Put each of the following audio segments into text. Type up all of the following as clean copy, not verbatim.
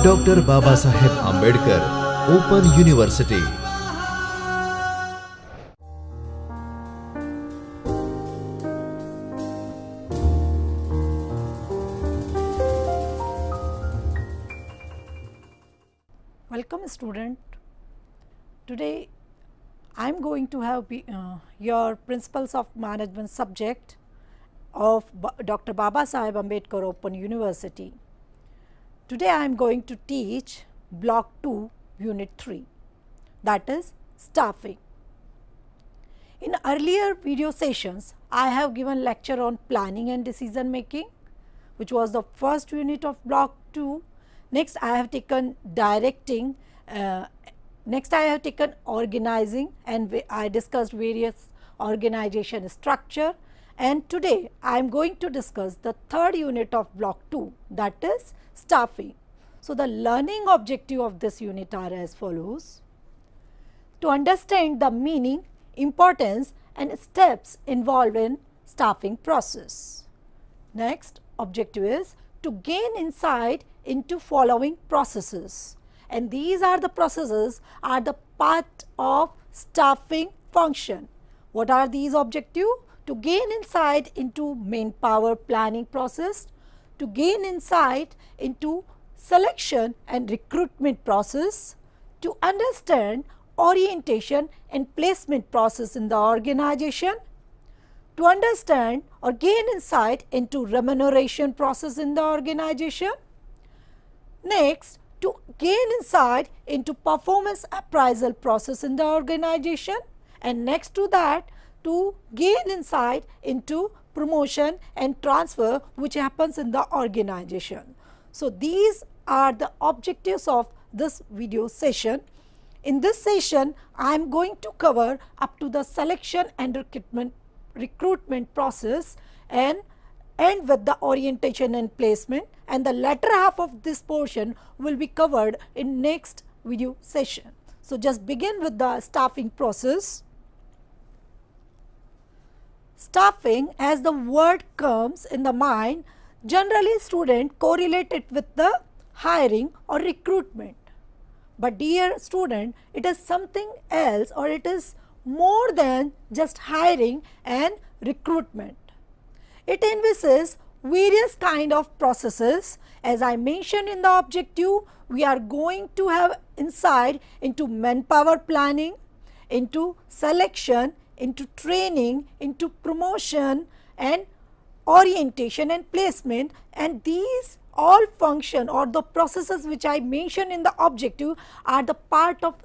Dr. Babasaheb Ambedkar Open University. Welcome student. Today I am going to have your Principles of Management subject of Dr. Babasaheb Ambedkar Open University. Today I am going to teach Block 2 Unit 3, that is staffing. In earlier video sessions I have given lecture on planning and decision making, which was the first unit of Block 2. Next I have taken directing, next I have taken organizing, and I discussed various organization structure, and today I am going to discuss the third unit of Block 2, that is staffing. So, the learning objective of this unit are as follows: to understand the meaning, importance and steps involved in staffing process. Next objective is to gain insight into following processes, and these are the processes are the part of staffing function. What are these objectives? To gain insight into manpower planning process, to gain insight into selection and recruitment process, to understand orientation and placement process in the organization, to understand or gain insight into remuneration process in the organization. Next, to gain insight into performance appraisal process in the organization, and next to that to gain insight into promotion and transfer which happens in the organization. So, these are the objectives of this video session. In this session, I am going to cover up to the selection and recruitment process and end with the orientation and placement, and the latter half of this portion will be covered in next video session. So, just begin with the staffing process. Staffing, as the word comes in the mind, generally student correlate it with the hiring or recruitment. But dear student, it is something else, or it is more than just hiring and recruitment. It envisages various kind of processes. As I mentioned in the objective, we are going to have insight into manpower planning, into selection, into training, into promotion and orientation and placement, and these all function or the processes which I mentioned in the objective are the part of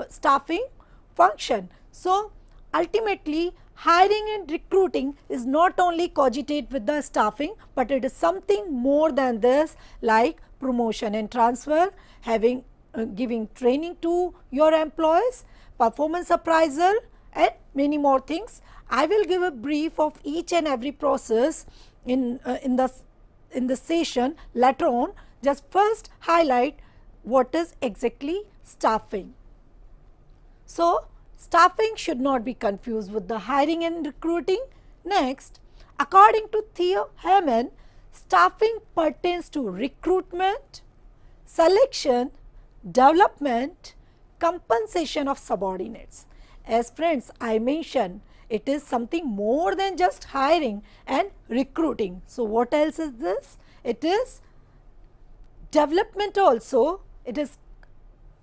staffing function. So, ultimately hiring and recruiting is not only cogitate with the staffing, but it is something more than this, like promotion and transfer, having giving training to your employees, performance appraisal and many more things. I will give a brief of each and every process in the session later on. Just first highlight what is exactly staffing. So, staffing should not be confused with the hiring and recruiting. Next, according to Theo Hammond, staffing pertains to recruitment, selection, development, compensation of subordinates. As friends, I mentioned, it is something more than just hiring and recruiting. So, what else is this? It is development also. It is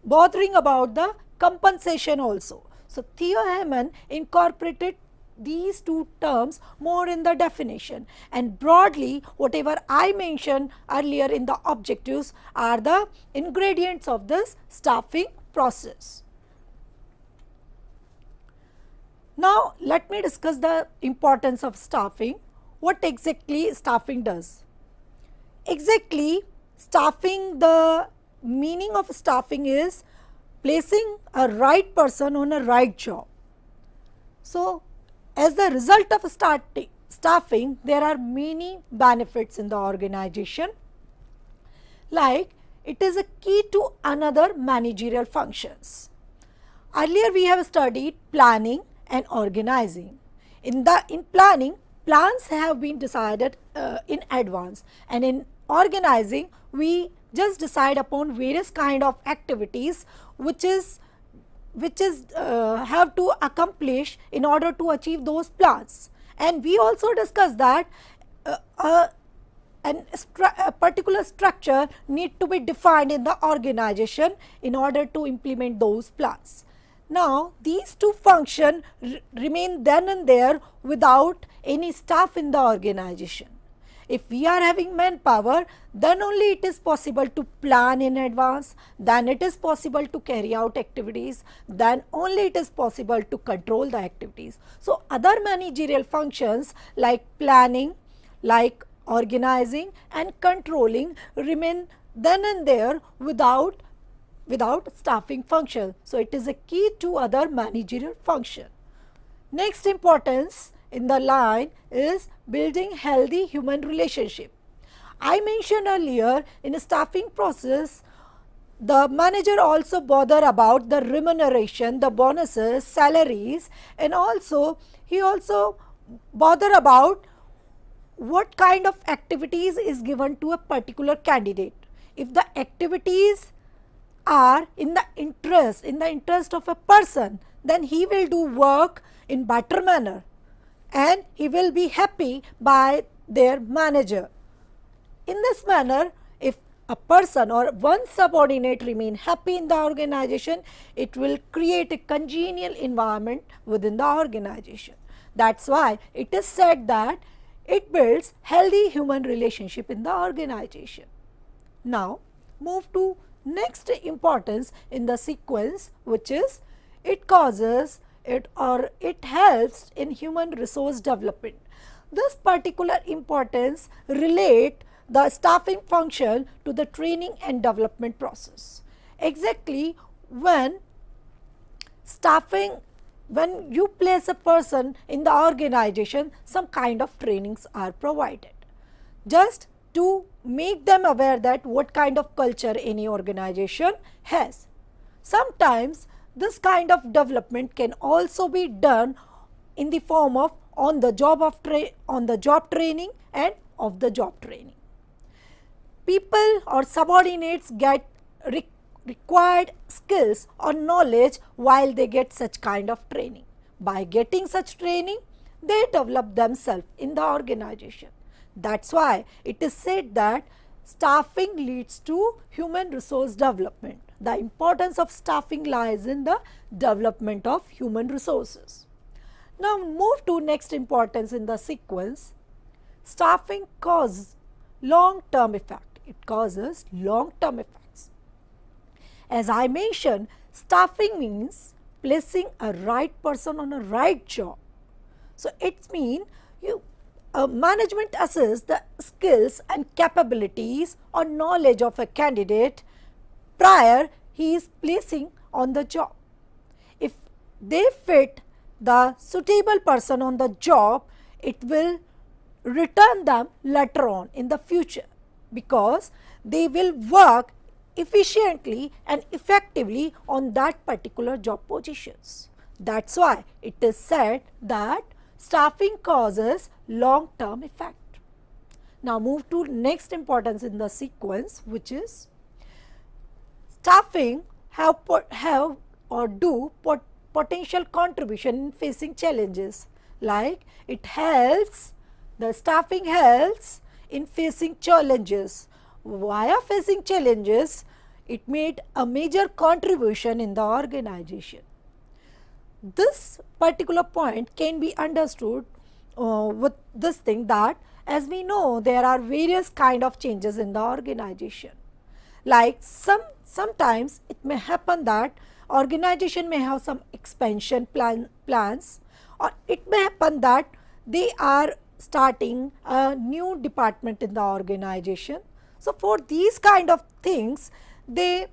bothering about the compensation also. So, Theo Hammond incorporated these two terms more in the definition, and broadly whatever I mentioned earlier in the objectives are the ingredients of this staffing process. Now, let me discuss the importance of staffing. What exactly staffing does? Exactly, staffing, the meaning of staffing is placing a right person on a right job. So, as the result of staffing, there are many benefits in the organization, like it is a key to another managerial functions. Earlier we have studied planning and organizing. In planning, plans have been decided in advance, and in organizing, we just decide upon various kind of activities which is have to accomplish in order to achieve those plans. And we also discussed that a particular structure need to be defined in the organization in order to implement those plans. Now, these two functions remain then and there without any staff in the organization. If we are having manpower, then only it is possible to plan in advance, then it is possible to carry out activities, then only it is possible to control the activities. So, other managerial functions like planning, like organizing and controlling remain then and there without staffing function. So, it is a key to other managerial function. Next importance in the line is building healthy human relationship. I mentioned earlier in a staffing process, the manager also bother about the remuneration, the bonuses, salaries, and also he also bother about what kind of activities is given to a particular candidate. If the activities are in the interest of a person, then he will do work in better manner and he will be happy by their manager. In this manner, if a person or one subordinate remain happy in the organization, it will create a congenial environment within the organization. That's why it is said that it builds healthy human relationship in the organization. Now, move to next importance in the sequence, which is it causes it or it helps in human resource development. This particular importance relate the staffing function to the training and development process. Exactly when you place a person in the organization, some kind of trainings are provided, just to make them aware that what kind of culture any organization has. Sometimes this kind of development can also be done in the form of on the job training and off the job training. People or subordinates get required skills or knowledge while they get such kind of training. By getting such training, they develop themselves in the organization. That's why it is said that staffing leads to human resource development. The importance of staffing lies in the development of human resources. Now, move to next importance in the sequence. Staffing causes long-term effect. It causes long-term effects. As I mentioned, staffing means placing a right person on a right job. So, it means management assess the skills and capabilities or knowledge of a candidate prior he is placing on the job. If they fit the suitable person on the job, it will return them later on in the future, because they will work efficiently and effectively on that particular job positions. That's why it is said that staffing causes long-term effect. Now, move to next importance in the sequence, which is staffing have or do potential contribution in facing challenges. Like the staffing helps in facing challenges. Via facing challenges, it made a major contribution in the organization. This particular point can be understood with this thing that, as we know, there are various kind of changes in the organization. Like sometimes it may happen that organization may have some expansion plans, or it may happen that they are starting a new department in the organization. So, for these kind of things, they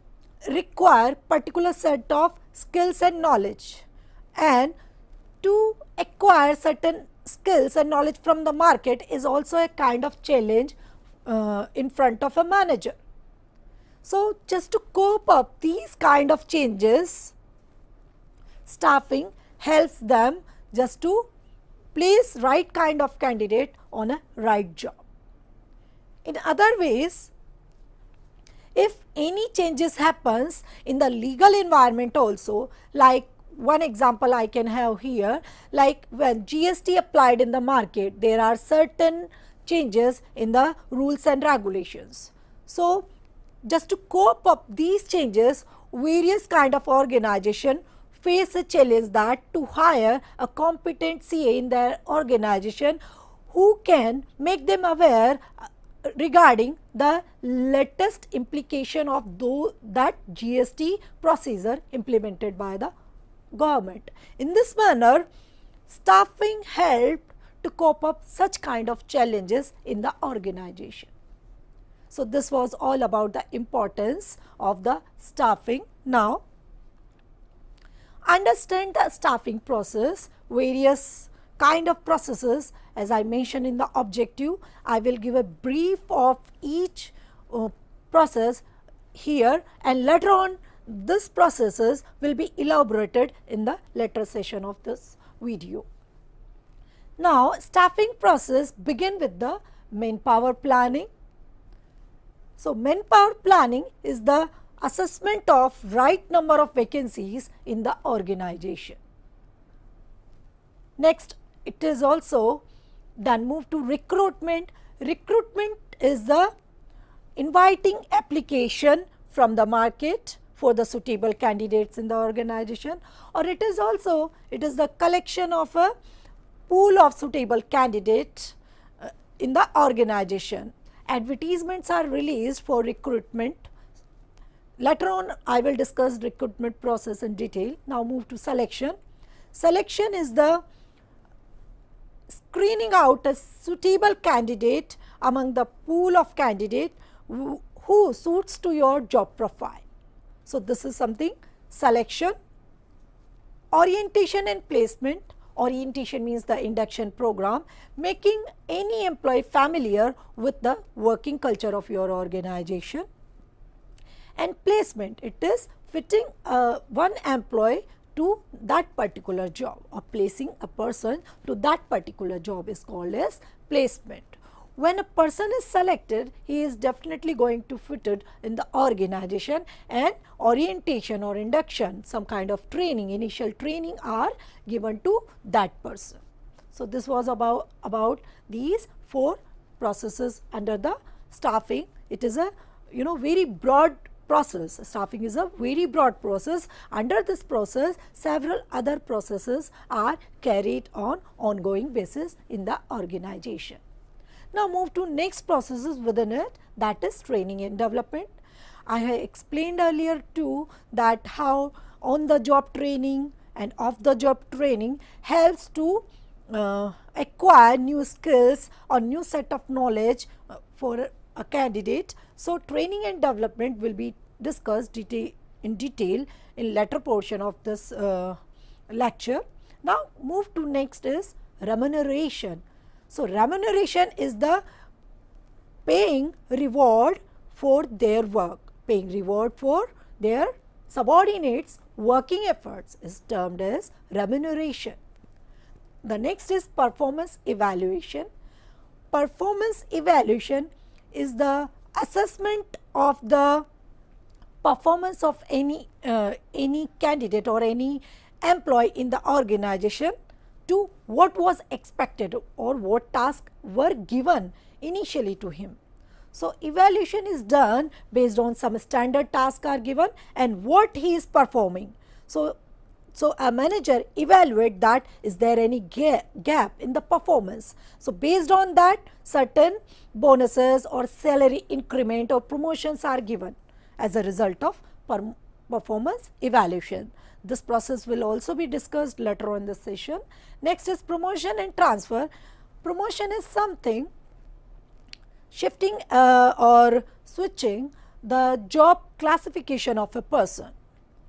require particular set of skills and knowledge, and to acquire certain skills and knowledge from the market is also a kind of challenge in front of a manager. So, just to cope up these kind of changes, staffing helps them just to place right kind of candidate on a right job. In other ways, if any changes happens in the legal environment also, like one example I can have here, like when GST applied in the market, there are certain changes in the rules and regulations. So just to cope up these changes, various kind of organization face a challenge that to hire a competent CA in their organization who can make them aware regarding the latest implication of that GST procedure implemented by the government. In this manner, staffing helped to cope up such kind of challenges in the organization. So this was all about the importance of the staffing. Now, understand the staffing process, various kind of processes. As I mentioned in the objective, I will give a brief of each process here, and later on this processes will be elaborated in the later session of this video. Now, staffing process begin with the manpower planning. So, manpower planning is the assessment of right number of vacancies in the organization. Next, it is also then move to recruitment. Recruitment is the inviting application from the market for the suitable candidates in the organization, or it is the collection of a pool of suitable candidates in the organization. Advertisements are released for recruitment. Later on I will discuss recruitment process in detail. Now move to selection. Selection is the screening out a suitable candidate among the pool of candidates who suits to your job profile. So this is something selection. Orientation and placement. Orientation means the induction program, making any employee familiar with the working culture of your organization. And placement, it is fitting one employee to that particular job, or placing a person to that particular job is called as placement. When a person is selected, he is definitely going to fit it in the organization, and orientation or induction, some kind of training, initial training are given to that person. So this was about these 4 processes under the staffing. It is a very broad process. Staffing is a very broad process. Under this process, several other processes are carried on ongoing basis in the organization. Now move to next processes within it, that is training and development. I have explained earlier too that how on the job training and off the job training helps to acquire new skills or new set of knowledge for a candidate. So training and development will be discussed in detail in later portion of this lecture. Now move to next is remuneration. So remuneration is the paying reward for their work. Paying reward for their subordinates' working efforts is termed as remuneration. The next is performance evaluation. Performance evaluation is the assessment of the performance of any candidate or any employee in the organization to what was expected or what tasks were given initially to him. So evaluation is done based on some standard tasks are given and what he is performing. So a manager evaluate that is there any gap in the performance. So based on that, certain bonuses or salary increment or promotions are given as a result of performance evaluation. This process will also be discussed later on in the session. Next is promotion and transfer. Promotion is something shifting or switching the job classification of a person.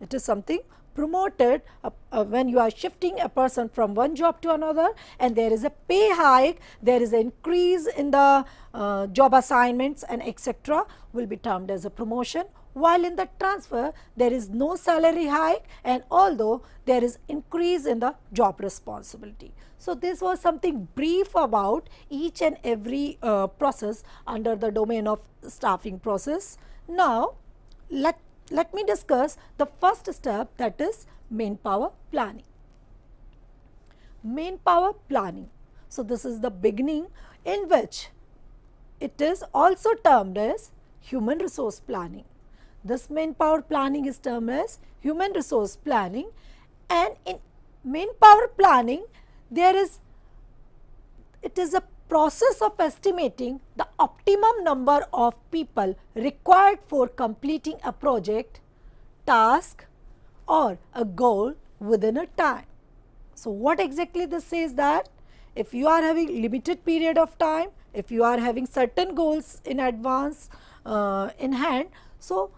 It is something promoted when you are shifting a person from one job to another, and there is a pay hike, there is an increase in the job assignments and etc., will be termed as a promotion, while in the transfer there is no salary hike, and although there is increase in the job responsibility. So this was something brief about each and every process under the domain of staffing process. Now let me discuss the first step, that is manpower planning. Manpower planning. So this is the beginning, in which it is also termed as human resource planning. This manpower planning is termed as human resource planning, and in manpower planning it is a process of estimating the optimum number of people required for completing a project, task or a goal within a time. So what exactly this says, that if you are having limited period of time, if you are having certain goals in advance in hand, so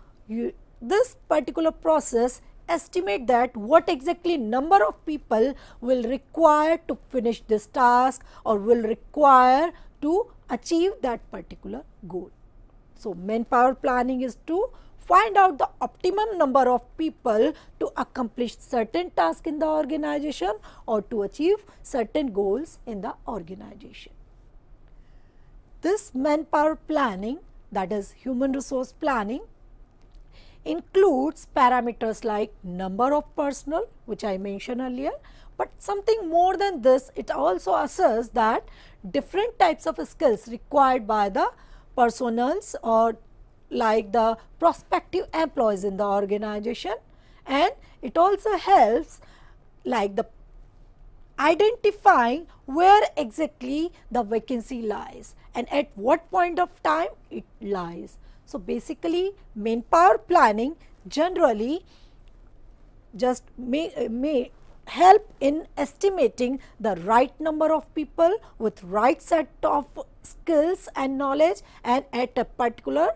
this particular process estimate that what exactly number of people will require to finish this task or will require to achieve that particular goal. So manpower planning is to find out the optimum number of people to accomplish certain task in the organization or to achieve certain goals in the organization. This manpower planning, that is human resource planning, includes parameters like number of personnel, which I mentioned earlier, but something more than this, it also assesses that different types of skills required by the personals or like the prospective employees in the organization, and it also helps like the identifying where exactly the vacancy lies and at what point of time it lies. So basically manpower planning generally just may help in estimating the right number of people with right set of skills and knowledge and at a particular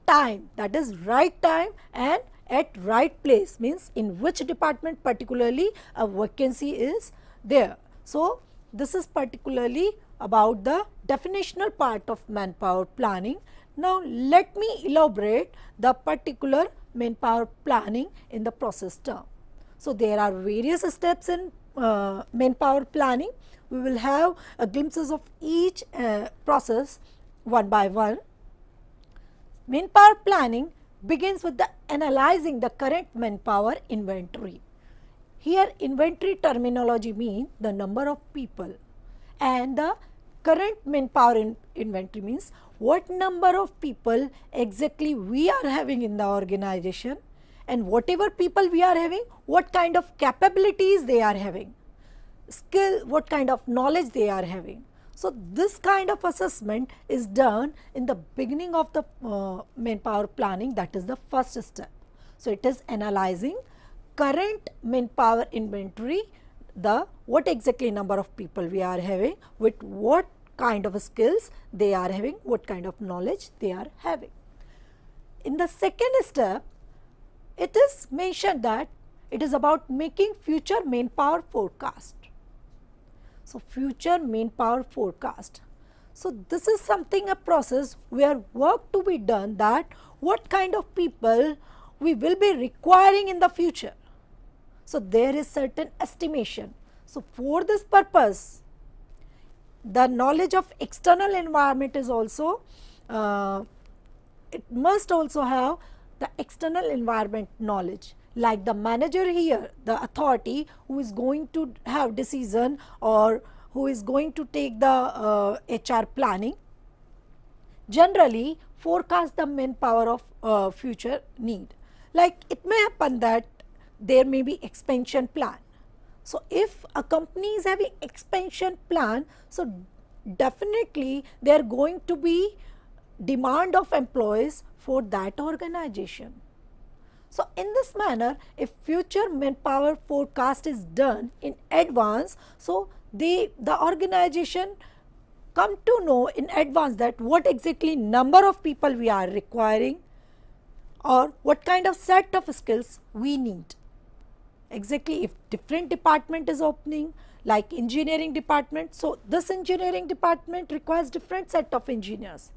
time, that is right time and at right place, means in which department particularly a vacancy is there. So this is particularly about the definitional part of manpower planning. Now let me elaborate the particular manpower planning in the process term. So there are various steps in manpower planning. We will have glimpses of each process one by one. Manpower planning begins with the analyzing the current manpower inventory. Here inventory terminology means the number of people, and the current manpower inventory means what number of people exactly we are having in the organization, and whatever people we are having, what kind of capabilities they are having, skill, what kind of knowledge they are having. So this kind of assessment is done in the beginning of the manpower planning, that is the first step. So it is analyzing current manpower inventory, the what exactly number of people we are having, with what kind of skills they are having, what kind of knowledge they are having. In the second step, it is mentioned that it is about making future manpower forecast. So future manpower forecast. So this is something, a process where work to be done, that what kind of people we will be requiring in the future. So there is certain estimation. So for this purpose, the knowledge of external environment is also, it must also have the external environment knowledge, like the manager here, the authority who is going to have decision or who is going to take the HR planning, generally forecast the manpower of future need. Like it may happen that there may be expansion plan. So if a company is having expansion plan, so definitely there are going to be demand of employees for that organization. So in this manner, if future manpower forecast is done in advance, so the organization come to know in advance that what exactly number of people we are requiring or what kind of set of skills we need. exactly if different department is opening like engineering department, so this engineering department requires different set of engineers.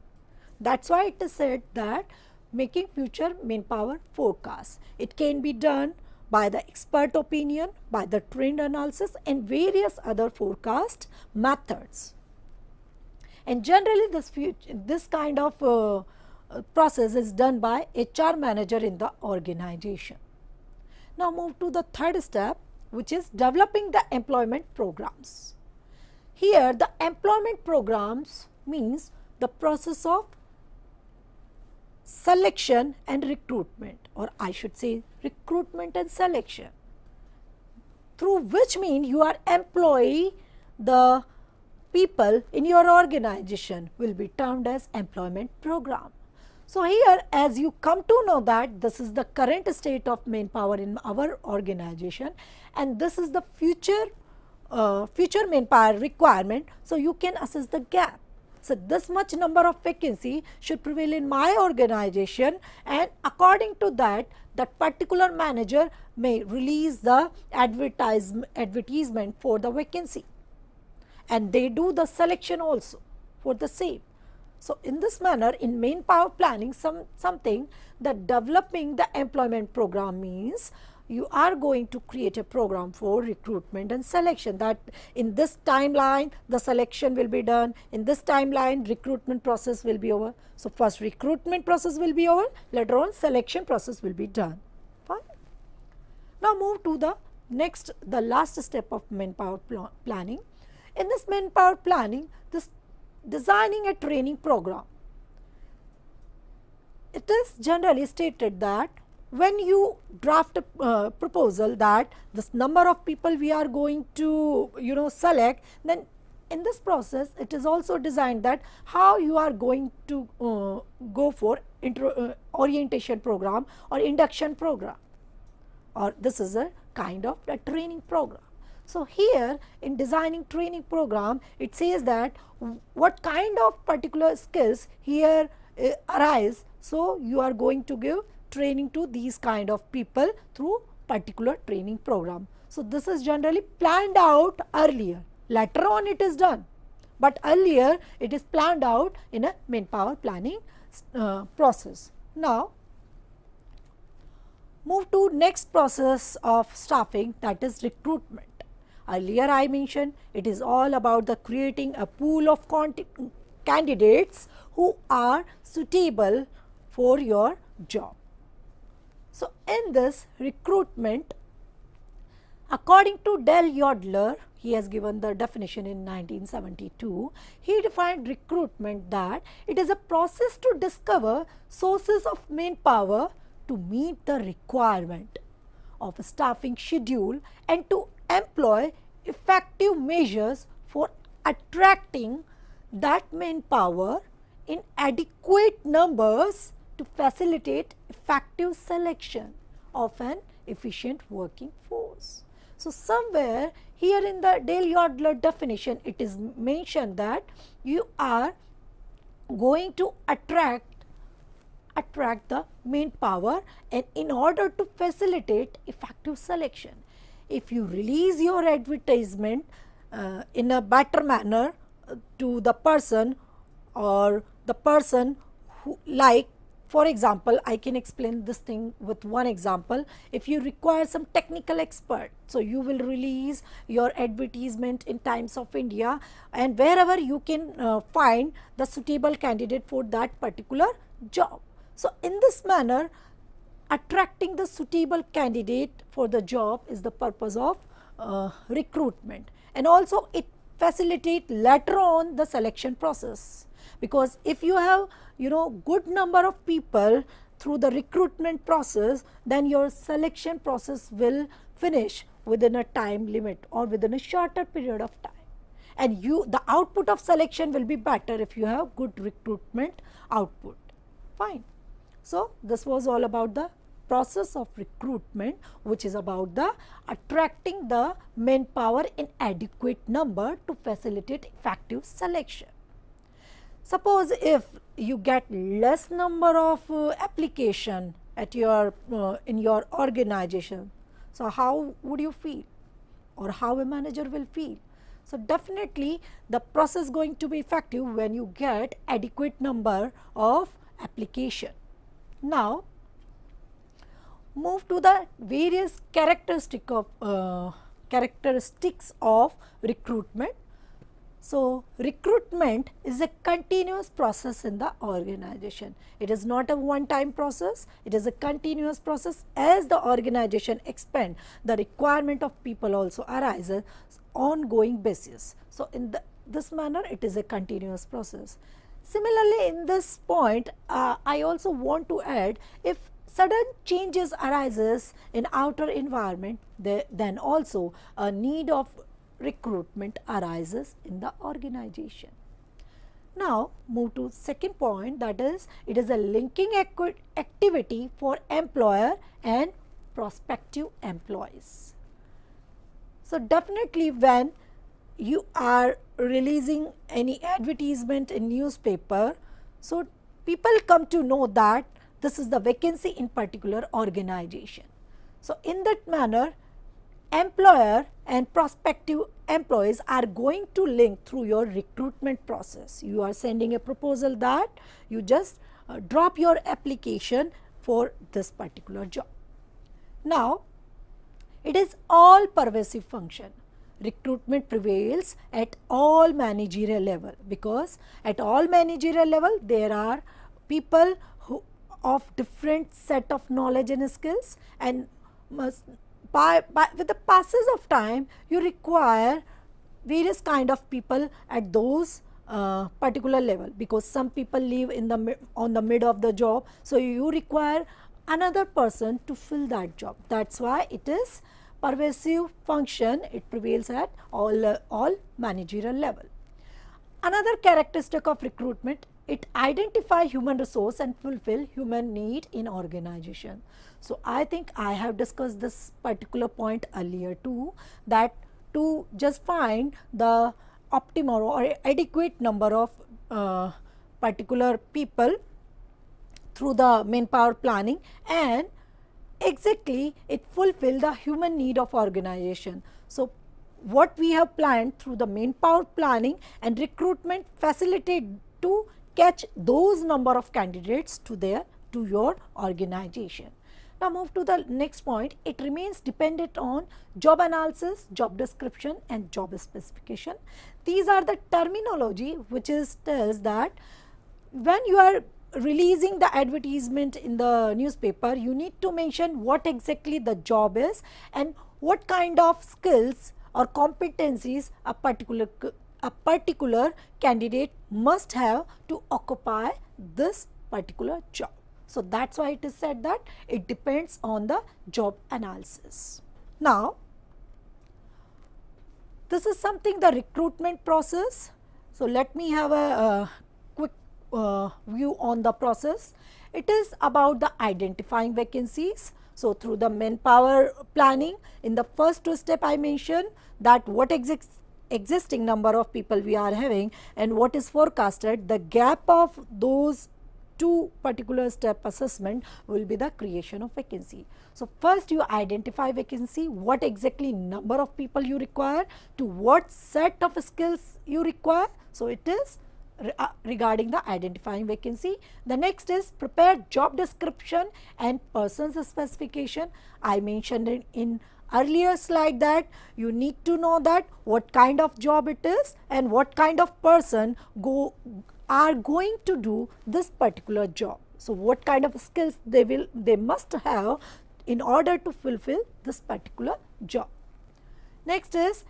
That's why it is said that making future manpower forecast. It can be done by the expert opinion, by the trend analysis and various other forecast methods. And generally this kind of process is done by HR manager in the organization. Now move to the third step, which is developing the employment programs. Here the employment programs means the process of selection and recruitment, or I should say recruitment and selection, through which mean you are employing the people in your organization will be termed as employment program. So here as you come to know that this is the current state of manpower in our organization and this is the future manpower requirement, so you can assess the gap. So this much number of vacancy should prevail in my organization, and according to that, that particular manager may release the advertisement for the vacancy, and they do the selection also for the same. So in this manner, in manpower planning, something that developing the employment program means you are going to create a program for recruitment and selection, that in this timeline the selection will be done, in this timeline recruitment process will be over. So first recruitment process will be over, later on selection process will be done. Fine. Now move to the next, the last step of manpower planning. In this manpower planning, this designing a training program. It is generally stated that when you draft a proposal that this number of people we are going to select, then in this process it is also designed that how you are going to go for orientation program or induction program, or this is a kind of a training program. So here in designing training program, it says that what kind of particular skills here arise, so you are going to give training to these kind of people through particular training program. So this is generally planned out earlier, later on it is done, but earlier it is planned out in a manpower planning process. Now move to next process of staffing, that is recruitment. Earlier I mentioned it is all about the creating a pool of candidates who are suitable for your job. So in this recruitment, according to Dale Yodler, he has given the definition in 1972, he defined recruitment that it is a process to discover sources of manpower to meet the requirement of a staffing schedule and to employ effective measures for attracting that manpower in adequate numbers to facilitate effective selection of an efficient working force. So somewhere here in the Dale Yodler definition, it is mentioned that you are going to attract the manpower, and in order to facilitate effective selection, if you release your advertisement in a better manner to the person, or the person who, like for example, I can explain this thing with one example. If you require some technical expert, so you will release your advertisement in Times of India, and wherever you can find the suitable candidate for that particular job. So in this manner, attracting the suitable candidate for the job is the purpose of recruitment, and also it facilitate later on the selection process, because if you have good number of people through the recruitment process, then your selection process will finish within a time limit or within a shorter period of time, and the output of selection will be better if you have good recruitment output. Fine. So this was all about the process of recruitment, which is about the attracting the manpower in adequate number to facilitate effective selection. Suppose if you get less number of application at your in your organization, So how would you feel, or how a manager will feel? So definitely the process going to be effective when you get adequate number of application. Now move to the various characteristics of recruitment. So recruitment is a continuous process in the organization. It is not a one-time process. It is a continuous process. As the organization expand, the requirement of people also arises ongoing basis. So in this manner, it is a continuous process. Similarly, in this point, I also want to add, if sudden changes arises in outer environment, then also a need of recruitment arises in the organization. Now move to second point, that is, it is a linking activity for employer and prospective employees. So definitely when you are releasing any advertisement in newspaper, so people come to know that this is the vacancy in particular organization. So in that manner, employer and prospective employees are going to link through your recruitment process. You are sending a proposal that you just drop your application for this particular job. Now it is all pervasive function. Recruitment prevails at all managerial level, because at all managerial level there are people who of different set of knowledge and skills, and with the passage of time you require various kind of people at those particular level, because some people live in the on the mid of the job, so you require another person to fill that job. That's why it is pervasive function. It prevails at all managerial level. Another characteristic of recruitment, it identify human resource and fulfill human need in organization. So I think I have discussed this particular point earlier too, that to just find the optimal or adequate number of particular people through the manpower planning, and exactly it fulfill the human need of organization. So what we have planned through the manpower planning and recruitment facilitate to catch those number of candidates to your organization. Now move to the next point. It remains dependent on job analysis, job description and job specification. These are the terminology which tells that when you are releasing the advertisement in the newspaper, you need to mention what exactly the job is and what kind of skills or competencies a particular candidate must have to occupy this particular job. So that's why it is said that it depends on the job analysis. Now this is something the recruitment process. So let me have a quick view on the process. It is about the identifying vacancies. So through the manpower planning, in the first two step I mentioned that what existing number of people we are having and what is forecasted, the gap of those two particular step assessment will be the creation of vacancy. So first you identify vacancy, what exactly number of people you require, to what set of skills you require. So it is regarding the identifying vacancy. The next is prepare job description and person's specification. I mentioned in earlier slide that you need to know that what kind of job it is and what kind of person are going to do this particular job. So what kind of skills they must have in order to fulfill this particular job. Next is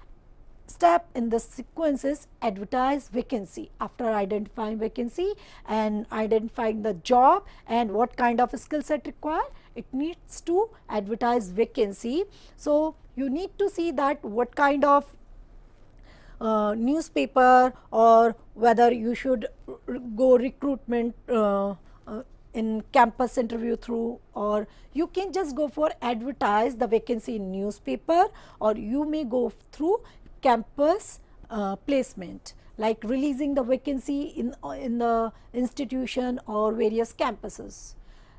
step in the sequence is advertise vacancy. After identifying vacancy and identifying the job and what kind of skill set required, it needs to advertise vacancy. So you need to see that what kind of newspaper, or whether you should go recruitment in campus interview through, or you can just go for advertise the vacancy in newspaper, or you may go through campus placement, like releasing the vacancy in the institution or various campuses.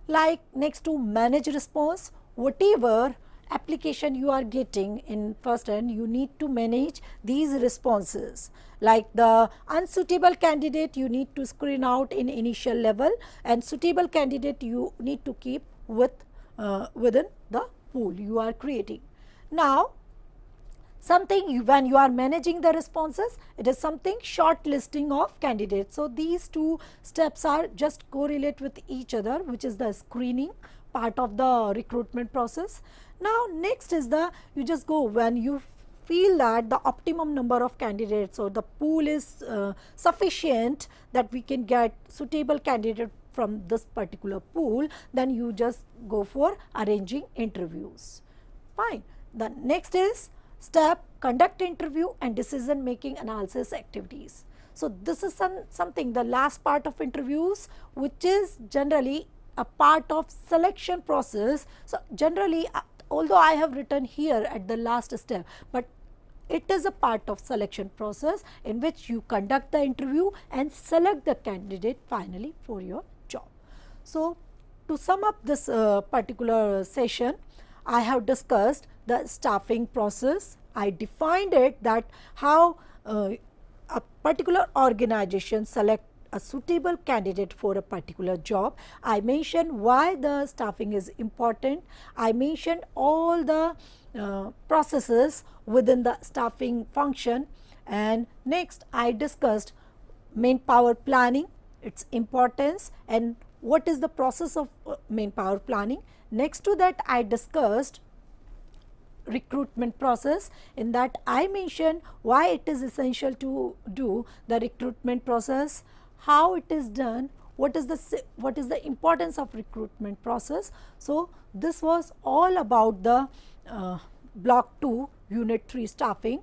Like next to manage response, whatever application you are getting in first hand, you need to manage these responses. Like the unsuitable candidate you need to screen out in initial level, and suitable candidate you need to keep within the pool you are creating. Now, when you are managing the responses, it is something shortlisting of candidates. So, these two steps are just correlate with each other, which is the screening part of the recruitment process. Now, next is you just go when you feel that the optimum number of candidates or the pool is sufficient that we can get suitable candidate from this particular pool, then you just go for arranging interviews. Fine. The next is step conduct interview and decision making analysis activities. So, this is something the last part of interviews, which is generally a part of selection process. So, generally although I have written here at the last step, but it is a part of selection process in which you conduct the interview and select the candidate finally for your job. So, to sum up this particular session, I have discussed the staffing process. I defined it, that how a particular organization select a suitable candidate for a particular job. I mentioned why the staffing is important. I mentioned all the processes within the staffing function, and next I discussed manpower planning, its importance, and what is the process of manpower planning. Next to that, I discussed recruitment process. In that, I mentioned why it is essential to do the recruitment process, how it is done, what is the importance of recruitment process. So, this was all about the block 2 unit 3 staffing.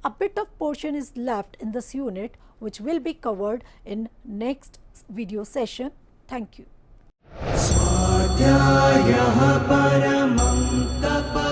A bit of portion is left in this unit, which will be covered in next video session. Thank you. स्वाध्यायः परमं तप